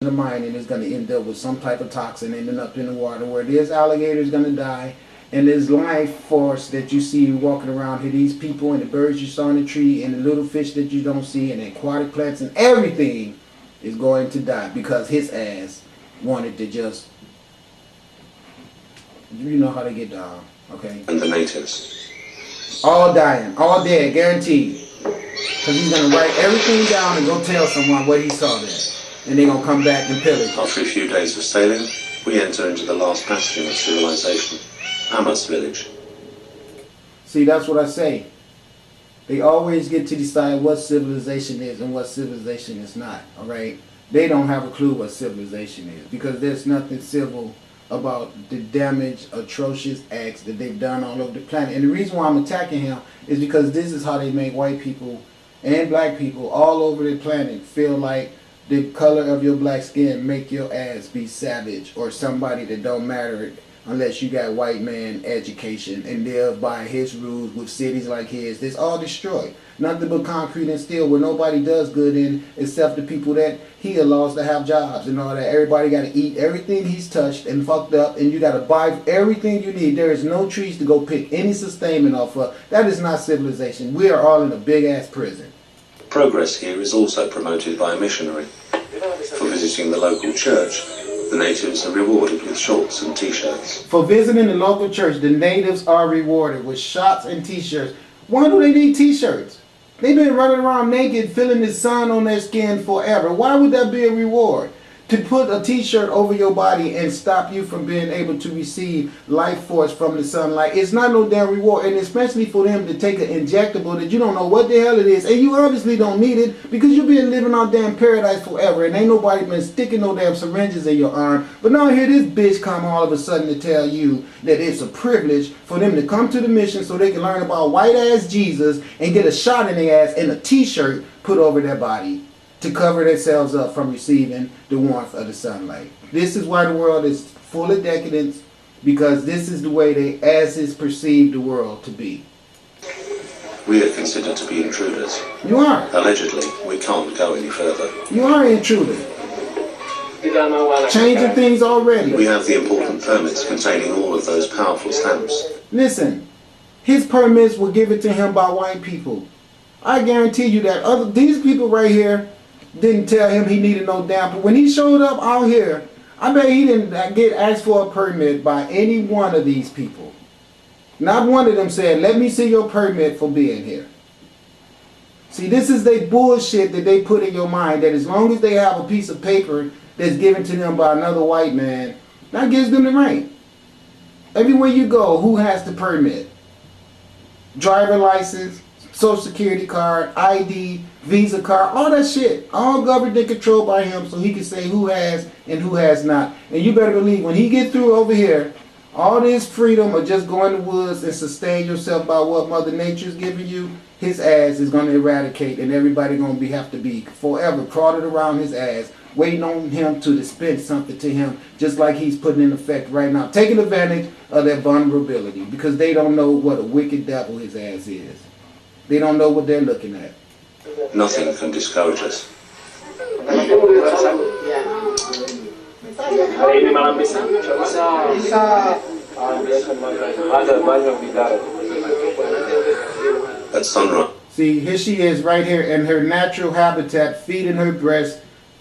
the mining is going to end up with some type of toxin ending up in the water where this alligator is going to die, and this life force that you see walking around here, these people and the birds you saw in the tree and the little fish that you don't see and the aquatic plants and everything is going to die because his ass wanted to just, you know how they get down, okay? And the natives. All dying, all dead, guaranteed. Because he's going to write everything down and go tell someone what he saw there. And they're going to come back and pillage. After a few days of sailing, we enter into the last bastion of civilization, Amos village. See, that's what I say. They always get to decide what civilization is and what civilization is not, all right? They don't have a clue what civilization is because there's nothing civil about the damage, atrocious acts that they've done all over the planet. And the reason why I'm attacking him is because this is how they make white people and black people all over the planet feel like the color of your black skin make your ass be savage or somebody that don't matter unless you got white man education and live by his rules with cities like his. That's all destroyed. Nothing but concrete and steel where nobody does good in except the people that he allows to have jobs and all that. Everybody got to eat everything he's touched and fucked up, and you got to buy everything you need. There is no trees to go pick any sustainment off of. That is not civilization. We are all in a big ass prison. Progress here is also promoted by a missionary. For visiting the local church, the natives are rewarded with shorts and t-shirts. For visiting the local church, the natives are rewarded with shorts and t-shirts. Why do they need t-shirts? They've been running around naked, feeling the sun on their skin forever. Why would that be a reward? To put a t-shirt over your body and stop you from being able to receive life force from the sunlight. It's not no damn reward. And especially for them to take an injectable that you don't know what the hell it is. And you obviously don't need it because you've been living on damn paradise forever. And ain't nobody been sticking no damn syringes in your arm. But now here this bitch come all of a sudden to tell you that it's a privilege for them to come to the mission so they can learn about white ass Jesus and get a shot in their ass and a t-shirt put over their body to cover themselves up from receiving the warmth of the sunlight. This is why the world is full of decadence, because this is the way they, as is perceived, the world to be. We are considered to be intruders. You are. Allegedly, we can't go any further. You are an intruder. Changing things already. We have the important permits containing all of those powerful stamps. Listen, his permits were given to him by white people. I guarantee you that these people right here didn't tell him he needed no damn. But when he showed up out here, I bet he didn't get asked for a permit by any one of these people. Not one of them said, "Let me see your permit for being here." See, this is the bullshit that they put in your mind, that as long as they have a piece of paper that's given to them by another white man, that gives them the right. Everywhere you go, who has the permit? Driver license, Social Security card, ID, Visa card, all that shit, all governed and controlled by him so he can say who has and who has not. And you better believe when he get through over here, all this freedom of just go in the woods and sustain yourself by what Mother Nature's giving you, his ass is going to eradicate, and everybody going to have to be forever crawling around his ass, waiting on him to dispense something to him, just like he's putting in effect right now, taking advantage of that vulnerability because they don't know what a wicked devil his ass is. They don't know what they're looking at. Nothing can discourage us. At sunrise. See, here she is right here in her natural habitat, feeding her breast,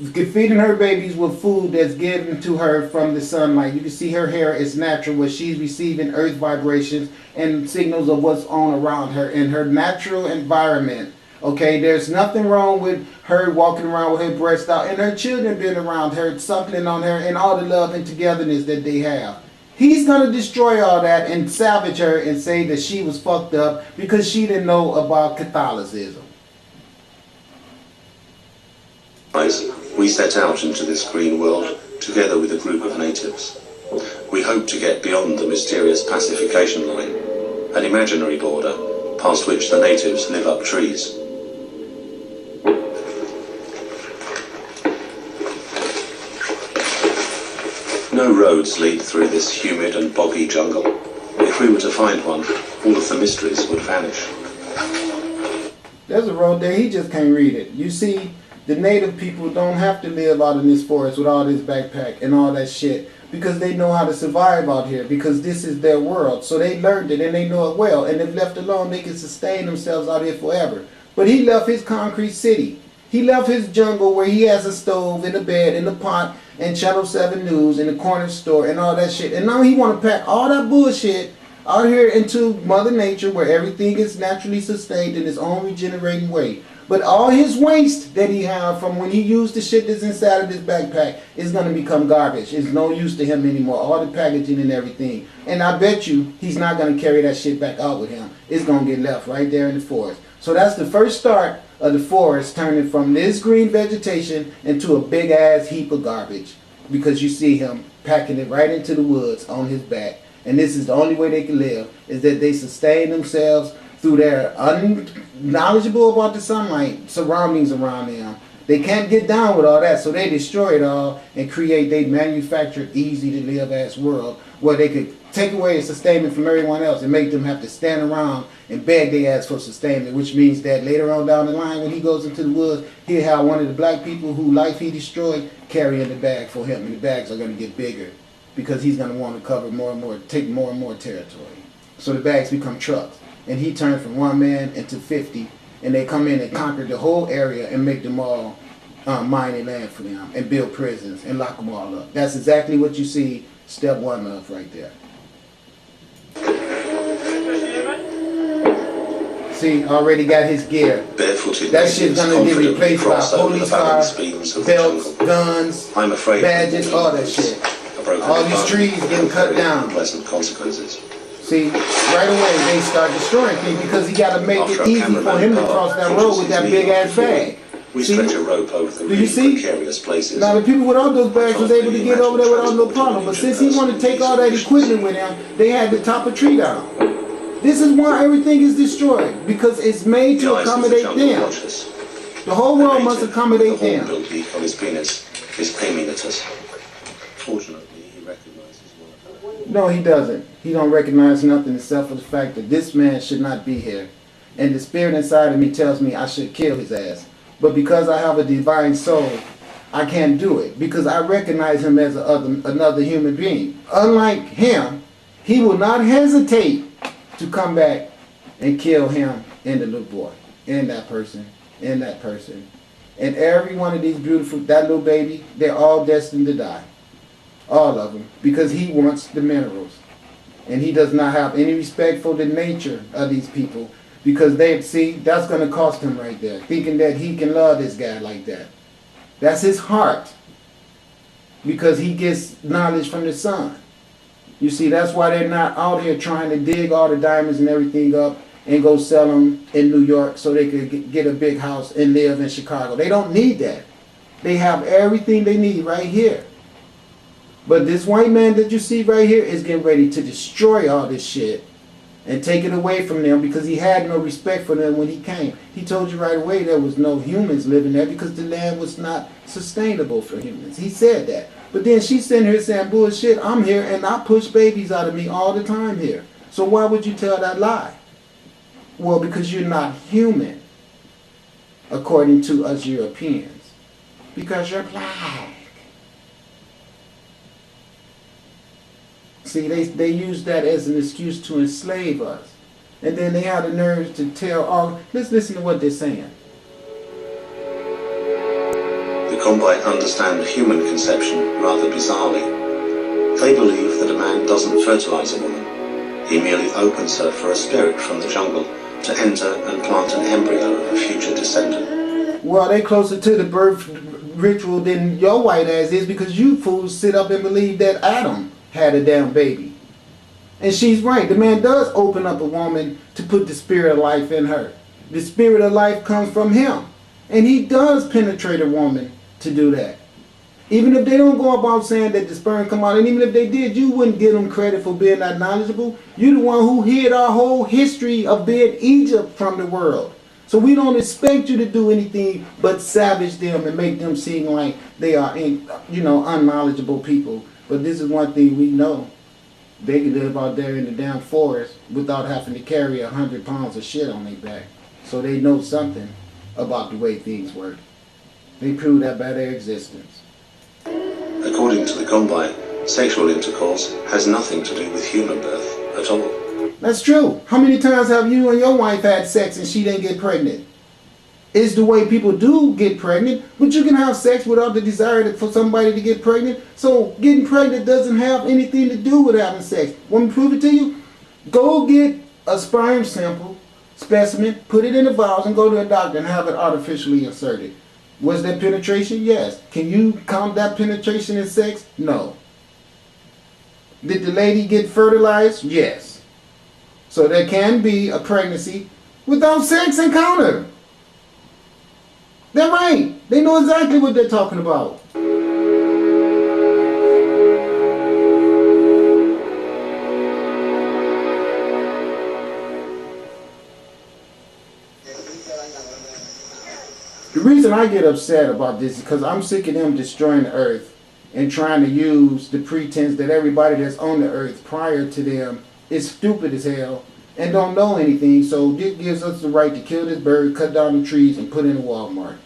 feeding her babies with food that's given to her from the sunlight. You can see her hair is natural, where she's receiving earth vibrations and signals of what's on around her in her natural environment. Okay, there's nothing wrong with her walking around with her breast out and her children being around her, suckling on her, and all the love and togetherness that they have. He's going to destroy all that and salvage her and say that she was fucked up because she didn't know about Catholicism. We set out into this green world together with a group of natives. We hope to get beyond the mysterious pacification line, an imaginary border past which the natives live up trees. No roads lead through this humid and boggy jungle. If we were to find one, all of the mysteries would vanish. There's a road there, he just can't read it. You see, the native people don't have to live out in this forest with all this backpack and all that shit because they know how to survive out here because this is their world. So they learned it and they know it well. And if left alone, they can sustain themselves out here forever. But he left his concrete city. He left his jungle where he has a stove and a bed and a pot and Channel 7 News and a corner store and all that shit. And now he want to pack all that bullshit out here into Mother Nature where everything is naturally sustained in its own regenerating way. But all his waste that he have from when he used the shit that's inside of this backpack is going to become garbage. It's no use to him anymore. All the packaging and everything. And I bet you he's not going to carry that shit back out with him. It's going to get left right there in the forest. So that's the first start of the forest turning from this green vegetation into a big ass heap of garbage. Because you see him packing it right into the woods on his back. And this is the only way they can live, is that they sustain themselves through their unknowledgeable about the sunlight surroundings around them. They can't get down with all that, so they destroy it all and create their manufactured easy to live ass world where they could take away the sustainment from everyone else and make them have to stand around and beg their ass for sustainment, which means that later on down the line when he goes into the woods, he'll have one of the black people whose life he destroyed carrying the bag for him, and the bags are going to get bigger because he's going to want to cover more and more, take more and more territory. So the bags become trucks. And he turned from 1 man into 50, and they come in and conquer the whole area and make them all mining land for them and build prisons and lock them all up. That's exactly what you see step 1 of right there. See, already got his gear. That shit's gonna get replaced by police cars, belts, guns, badges, all that shit. All these trees getting cut down. Pleasant consequences. See, right away they start destroying things because he got to make it easy for him to cross that road with that big ass bag. We stretch a rope over the really precarious places. Now the people without those bags was able to get over there without no problem. But since he wanted to take all that equipment with him, they had to top a tree down. This is why everything is destroyed, because it's made to accommodate them. The whole world must accommodate them. On his penis is aiming at us. Fortunately, he recognizes one. No, he doesn't. He don't recognize nothing except for the fact that this man should not be here. And the spirit inside of me tells me I should kill his ass. But because I have a divine soul, I can't do it. Because I recognize him as another human being. Unlike him, he will not hesitate to come back and kill him and the little boy. And that person. And that person. And every one of these beautiful, that little baby, they're all destined to die. All of them. Because he wants the minerals. And he does not have any respect for the nature of these people. Because they see, that's going to cost him right there. Thinking that he can love this guy like that. That's his heart. Because he gets knowledge from the sun. You see, that's why they're not out here trying to dig all the diamonds and everything up and go sell them in New York so they could get a big house and live in Chicago. They don't need that. They have everything they need right here. But this white man that you see right here is getting ready to destroy all this shit and take it away from them because he had no respect for them when he came. He told you right away there was no humans living there because the land was not sustainable for humans. He said that. But then she's sitting here saying, bullshit, I'm here and I push babies out of me all the time here. So why would you tell that lie? Well, because you're not human, according to us Europeans. Because you're black. See, they use that as an excuse to enslave us. And then they have the nerve to tell all, let's listen to what they're saying. The Combite understand human conception rather bizarrely. They believe that a man doesn't fertilize a woman. He merely opens her for a spirit from the jungle to enter and plant an embryo of a future descendant. Well, they closer to the birth ritual than your white ass is because you fools sit up and believe that Adam had a damn baby. And she's right. The man does open up a woman to put the spirit of life in her. The spirit of life comes from him. And he does penetrate a woman to do that. Even if they don't go about saying that the sperm come out, and even if they did, you wouldn't give them credit for being that knowledgeable. You're the one who hid our whole history of being Egypt from the world. So we don't expect you to do anything but savage them and make them seem like they are, unknowledgeable people. But this is one thing we know. They can live out there in the damn forest without having to carry 100 pounds of shit on their back. So they know something about the way things work. They prove that by their existence. According to the Gombai, sexual intercourse has nothing to do with human birth at all. That's true. How many times have you and your wife had sex and she didn't get pregnant? It's the way people do get pregnant, but you can have sex without the desire for somebody to get pregnant. So getting pregnant doesn't have anything to do with having sex. Want me to prove it to you? Go get a sperm sample, specimen, put it in a vial and go to a doctor and have it artificially inserted. Was that penetration? Yes. Can you count that penetration as sex? No. Did the lady get fertilized? Yes. So there can be a pregnancy without sex encounter. They're right. They know exactly what they're talking about. The reason I get upset about this is because I'm sick of them destroying the earth and trying to use the pretense that everybody that's on the earth prior to them is stupid as hell and don't know anything. So this gives us the right to kill this bird, cut down the trees, and put in a Walmart.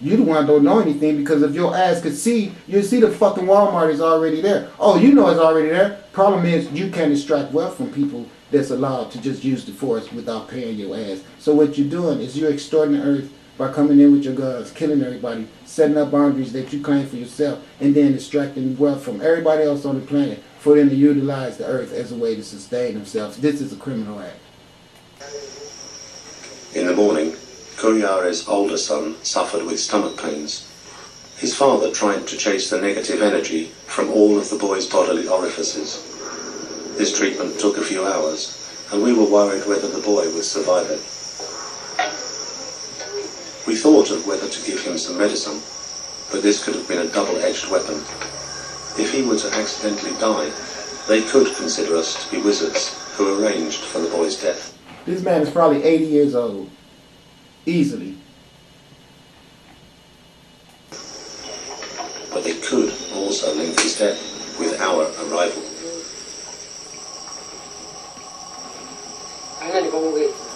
You the one don't know anything, because if your ass could see, you'd see the fucking Walmart is already there. Oh, you know it's already there. Problem is, you can't extract wealth from people that's allowed to just use the force without paying your ass. So what you're doing is you're extorting the earth by coming in with your guns, killing everybody, setting up boundaries that you claim for yourself, and then extracting wealth from everybody else on the planet for them to utilize the earth as a way to sustain themselves. This is a criminal act. In the morning, Kuryare's older son suffered with stomach pains. His father tried to chase the negative energy from all of the boy's bodily orifices. His treatment took a few hours, and we were worried whether the boy would survive it. We thought of whether to give him some medicine, but this could have been a double-edged weapon. If he were to accidentally die, they could consider us to be wizards who arranged for the boy's death. This man is probably 80 years old. Easily. But they could also link his death with our arrival.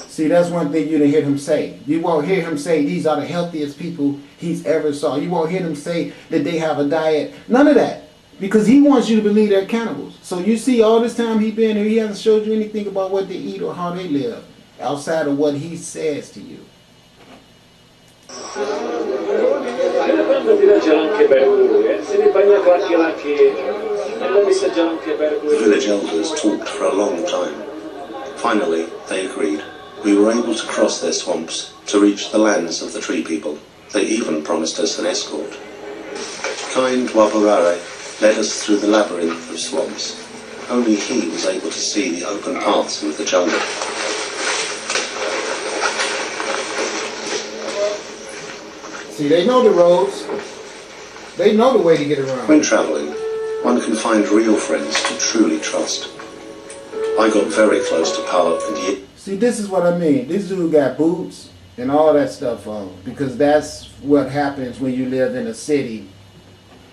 See, that's one thing you didn't hear him say. You won't hear him say these are the healthiest people he's ever saw. You won't hear him say that they have a diet. None of that. Because he wants you to believe they're cannibals. So you see all this time he's been here, he hasn't showed you anything about what they eat or how they live outside of what he says to you. The village elders talked for a long time. Finally, they agreed. We were able to cross their swamps to reach the lands of the tree people. They even promised us an escort. Kind Wabarare led us through the labyrinth of swamps. Only he was able to see the open paths of the jungle. See, they know the roads. They know the way to get around. When traveling, one can find real friends to truly trust. I got very close to power and yet... See, this is what I mean. This dude got boots and all that stuff on, because that's what happens when you live in a city.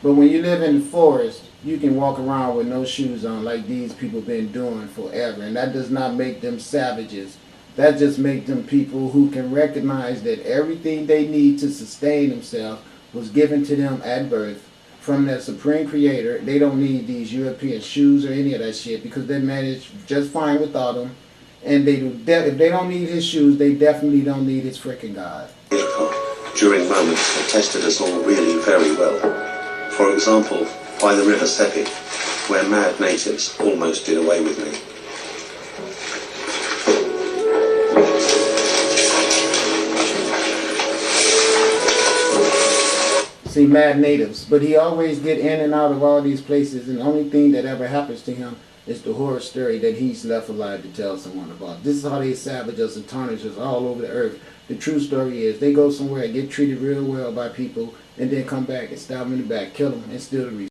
But when you live in the forest, you can walk around with no shoes on like these people been doing forever. And that does not make them savages. That just makes them people who can recognize that everything they need to sustain themselves was given to them at birth from their supreme creator. They don't need these European shoes or any of that shit, because they manage just fine without them. And if they don't need his shoes, they definitely don't need his freaking God. During moments that tested us all really very well. For example, by the river Sepik, where mad natives almost did away with me. See, mad natives. But he always get in and out of all these places, and the only thing that ever happens to him is the horror story that he's left alive to tell someone about. This is how they savage us and tarnish us all over the earth. The true story is they go somewhere and get treated real well by people, and then come back and stab them in the back, kill them, and steal the resources.